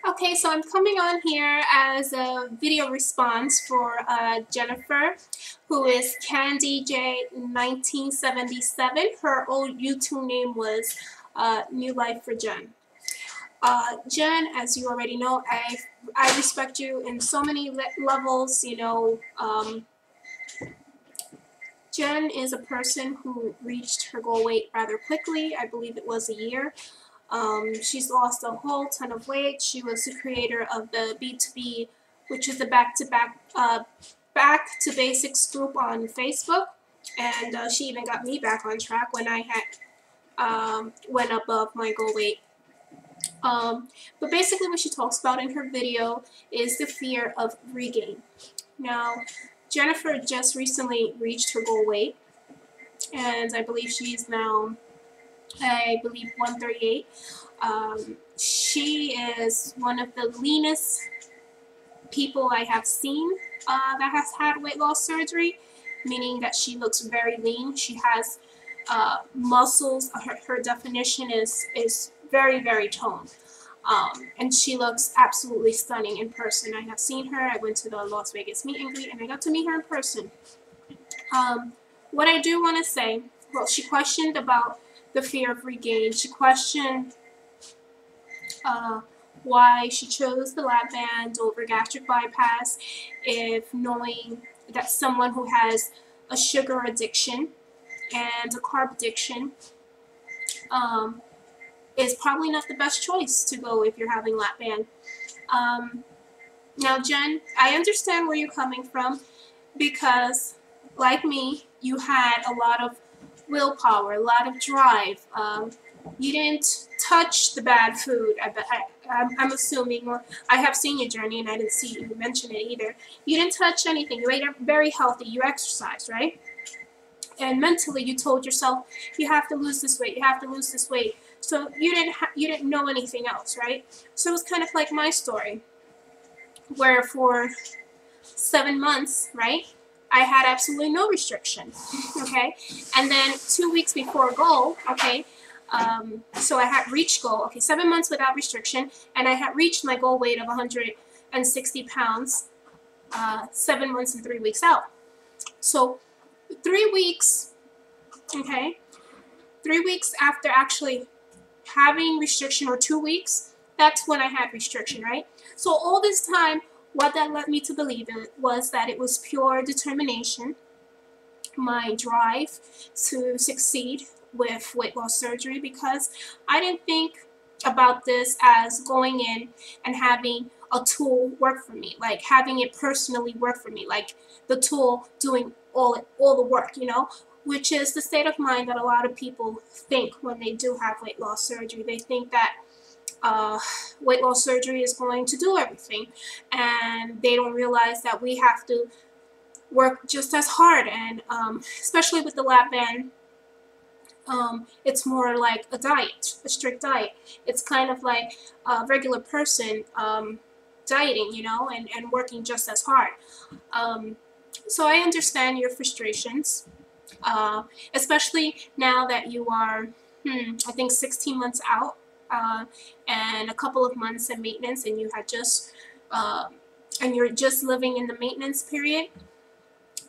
Okay, so I'm coming on here as a video response for Jennifer, who is Candy J 1977. Her old YouTube name was New Life for Jenn. Jenn, as you already know, I respect you in so many levels. Jenn is a person who reached her goal weight rather quickly. I believe it was a year. She's lost a whole ton of weight. She was the creator of the B2B, which is the Back to Basics group on Facebook, and she even got me back on track when I had went above my goal weight. But basically, what she talks about in her video is the fear of regain. Now, Jennifer just recently reached her goal weight, and I believe she's now 138. She is one of the leanest people I have seen that has had weight loss surgery, meaning that she looks very lean. She has muscles. Her definition is very, very toned. And she looks absolutely stunning in person. I have seen her. I went to the Las Vegas meet and greet, and I got to meet her in person. What I do want to say, well, she questioned about the fear of regain. She questioned why she chose the Lapand over gastric bypass, if knowing that someone who has a sugar addiction and a carb addiction is probably not the best choice to go if you're having Lapand. Now, Jenn, I understand where you're coming from because, like me, you had a lot of willpower, a lot of drive. You didn't touch the bad food. I'm assuming, or I have seen your journey and I didn't see you mention it either. You didn't touch anything. You ate very healthy. You exercised, right? And mentally, you told yourself, you have to lose this weight. You have to lose this weight. So you didn't know anything else, right? So it was kind of like my story, where for 7 months, right, I had absolutely no restriction, okay? And then 2 weeks before goal, okay, so I had reached goal, okay, 7 months without restriction, and I had reached my goal weight of 160 pounds 7 months and 3 weeks out. So 3 weeks, okay, 3 weeks after actually having restriction, or 2 weeks, that's when I had restriction, right? So all this time, what that led me to believe was that it was pure determination, my drive to succeed with weight loss surgery, because I didn't think about this as going in and having a tool work for me, like having it personally work for me, like the tool doing all the work, which is the state of mind that a lot of people think when they do have weight loss surgery. They think that weight loss surgery is going to do everything, and they don't realize that we have to work just as hard. And especially with the Lapand, it's more like a diet, a strict diet. It's kind of like a regular person dieting, and working just as hard. So I understand your frustrations, especially now that you are, I think, 16 months out, and a couple of months in maintenance, and you had just, and you're just living in the maintenance period.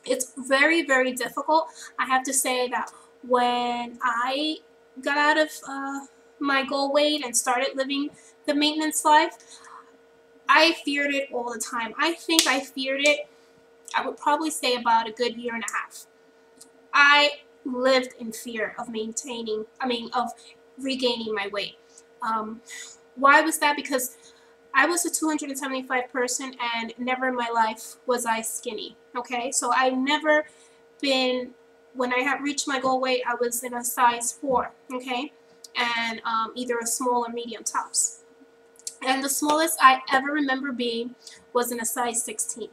It's very, very difficult. I have to say that when I got out of my goal weight and started living the maintenance life, I feared it all the time. I think I feared it, I would probably say, about a good year and a half. I lived in fear of of regaining my weight. Why was that? Because I was a 275 person, and never in my life was I skinny, okay? So I never been, when I had reached my goal weight, I was in a size 4, okay? And either a small or medium tops. And the smallest I ever remember being was in a size 16.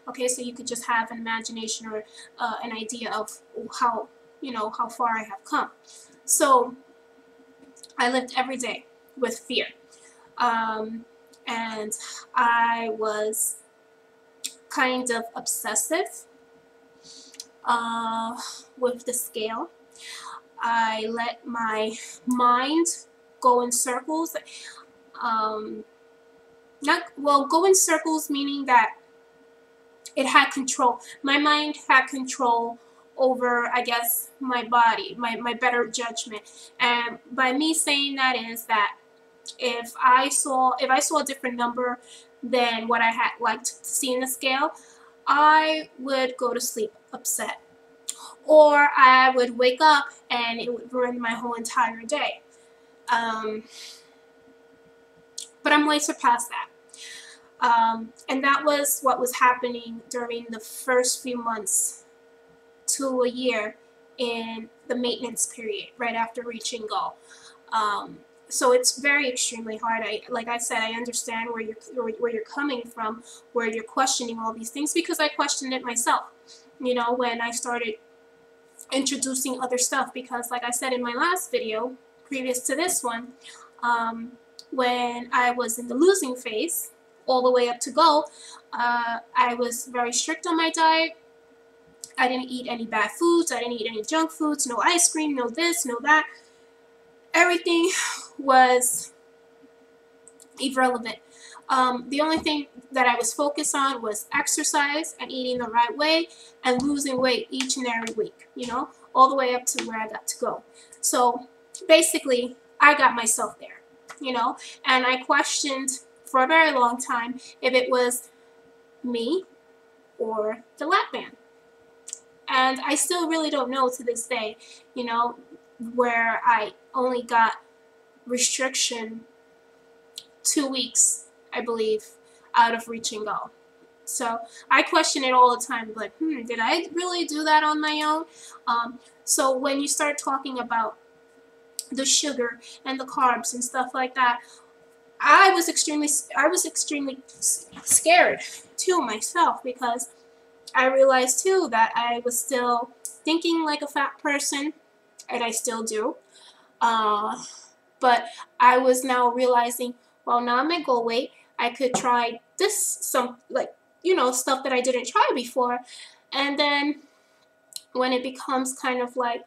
Okay, so you could just have an imagination or an idea of how, how far I have come. So I lived every day with fear. And I was kind of obsessive with the scale. I let my mind go in circles. not, well, go in circles, meaning that it had control. My mind had control over, I guess, my body, my better judgment. And by me saying that is that if I saw a different number than what I had liked to see in the scale, I would go to sleep upset, or I would wake up and it would ruin my whole entire day. But I'm way surpassed that. And that was what was happening during the first few months to a year in the maintenance period right after reaching goal. So it's very extremely hard. Like I said, I understand where you're coming from, where you're questioning all these things, because I questioned it myself, you know, when I started introducing other stuff. Because like I said in my last video previous to this one, when I was in the losing phase all the way up to goal, I was very strict on my diet. I didn't eat any bad foods. I didn't eat any junk foods. No ice cream, no this, no that. Everything was irrelevant. The only thing that I was focused on was exercise and eating the right way and losing weight each and every week, you know, all the way up to where I got to go. So basically, I got myself there, you know, and I questioned for a very long time if it was me or the lapband. And I still really don't know to this day, you know, where I only got restriction 2 weeks, I believe, out of reaching goal. So I question it all the time, like, did I really do that on my own? So when you start talking about the sugar and the carbs and stuff like that, I was extremely scared too myself, because I realized too that I was still thinking like a fat person, and I still do. But I was now realizing, well, now I'm at goal weight. I could try this, you know, stuff that I didn't try before. And then when it becomes kind of like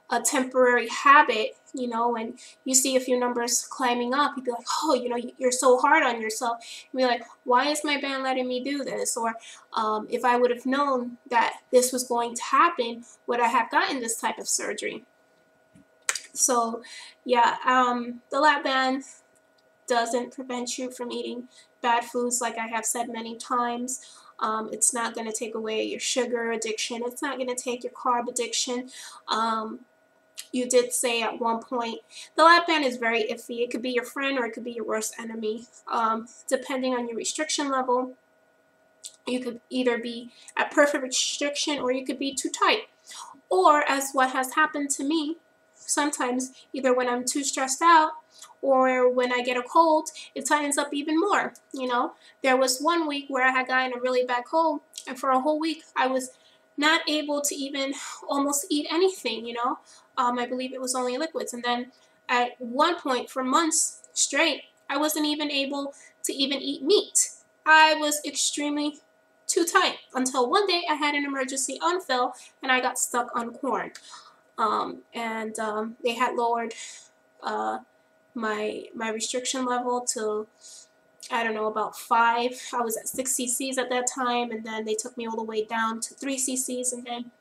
a temporary habit, you know, when you see a few numbers climbing up, you'd be like, oh, you know, you're so hard on yourself. You'd be like, why is my band letting me do this? Or if I would have known that this was going to happen, would I have gotten this type of surgery? So yeah, the lap band doesn't prevent you from eating bad foods, like I have said many times. It's not going to take away your sugar addiction. It's not going to take your carb addiction. You did say at one point, the lap band is very iffy. It could be your friend or it could be your worst enemy. Depending on your restriction level, you could either be at perfect restriction or you could be too tight. Or, as what has happened to me, sometimes either when I'm too stressed out or when I get a cold, it tightens up even more, you know. There was one week where I had gotten a really bad cold, and for a whole week I was not able to even almost eat anything, you know. I believe it was only liquids. And then at one point for months straight, I wasn't even able to even eat meat. I was extremely too tight until one day I had an emergency unfill and I got stuck on corn. They had lowered my restriction level to, I don't know, about 5. I was at 6 cc's at that time, and then they took me all the way down to 3 cc's, and then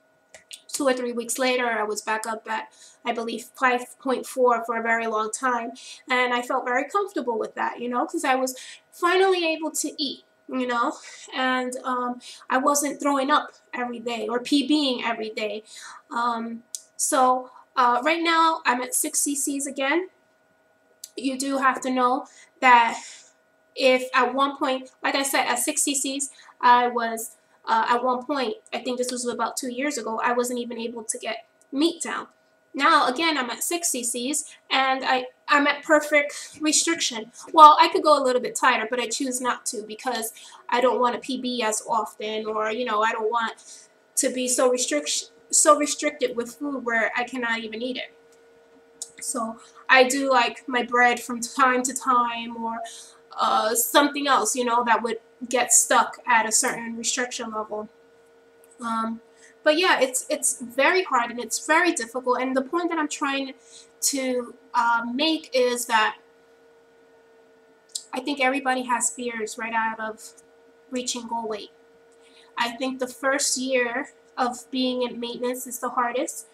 2 or 3 weeks later I was back up at, I believe, 5.4 for a very long time, and I felt very comfortable with that, you know, because I was finally able to eat, you know, and I wasn't throwing up every day or PBing every day. So right now I'm at 6 cc's again. You do have to know that if at one point, like I said, at 6 cc's, I was, at one point, I think this was about 2 years ago, I wasn't even able to get meat down. Now, again, I'm at 6 cc's, and I'm at perfect restriction. Well, I could go a little bit tighter, but I choose not to because I don't want to PB as often, or, you know, I don't want to be so restricted with food where I cannot even eat it. So I do like my bread from time to time, or something else, you know, that would get stuck at a certain restriction level. But yeah, it's very hard and it's very difficult. And the point that I'm trying to make is that I think everybody has fears right out of reaching goal weight. I think the first year of being in maintenance is the hardest.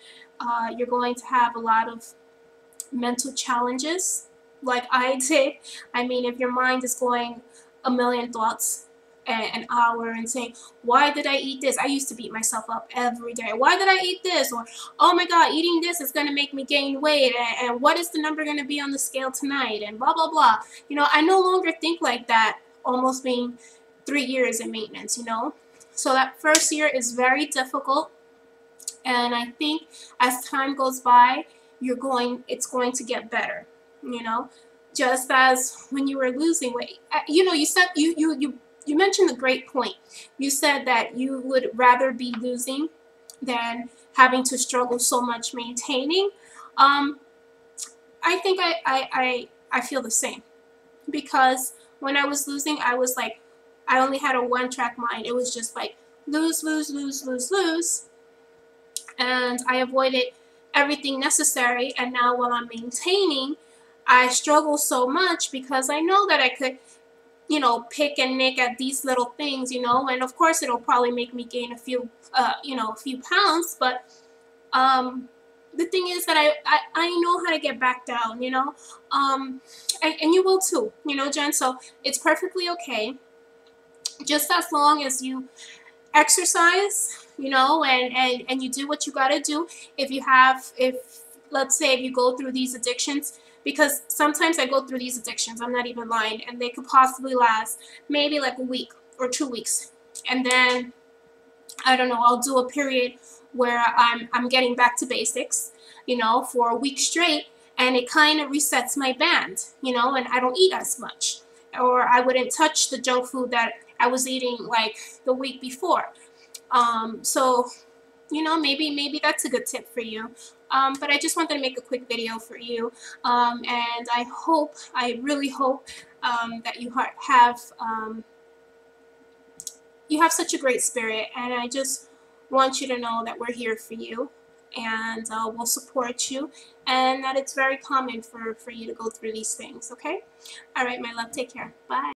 You're going to have a lot of mental challenges like I did. I mean, if your mind is going a million thoughts an hour and saying, why did I eat this? I used to beat myself up every day. Why did I eat this? Or, oh my God, eating this is going to make me gain weight. And what is the number going to be on the scale tonight? And blah, blah, blah. You know, I no longer think like that, almost being 3 years in maintenance, you know. So that first year is very difficult. And I think as time goes by, it's going to get better, you know. Just as when you were losing weight, you know, you said you mentioned a great point. You said that you would rather be losing than having to struggle so much maintaining. I think I feel the same, because when I was losing, I was like, I only had a one-track mind. It was just like lose, lose, lose, lose, lose. And I avoided everything necessary. And now while I'm maintaining, I struggle so much because I know that I could, you know, pick and nick at these little things, you know, and of course it'll probably make me gain a few, you know, a few pounds. But the thing is that I know how to get back down, you know, and you will too, you know, Jen. So it's perfectly okay, just as long as you exercise, you know, and you do what you got to do. If let's say if you go through these addictions, because sometimes I go through these addictions, I'm not even lying, and they could possibly last maybe like a week or 2 weeks, and then I don't know, I'll do a period where I'm getting back to basics, you know, for a week straight, and it kind of resets my band, you know, and I don't eat as much, or I wouldn't touch the junk food that I was eating like the week before. So, you know, maybe that's a good tip for you. But I just wanted to make a quick video for you, and I really hope that you have such a great spirit, and I just want you to know that we're here for you, and we'll support you, and that it's very common for you to go through these things. Okay? All right, my love, take care. Bye.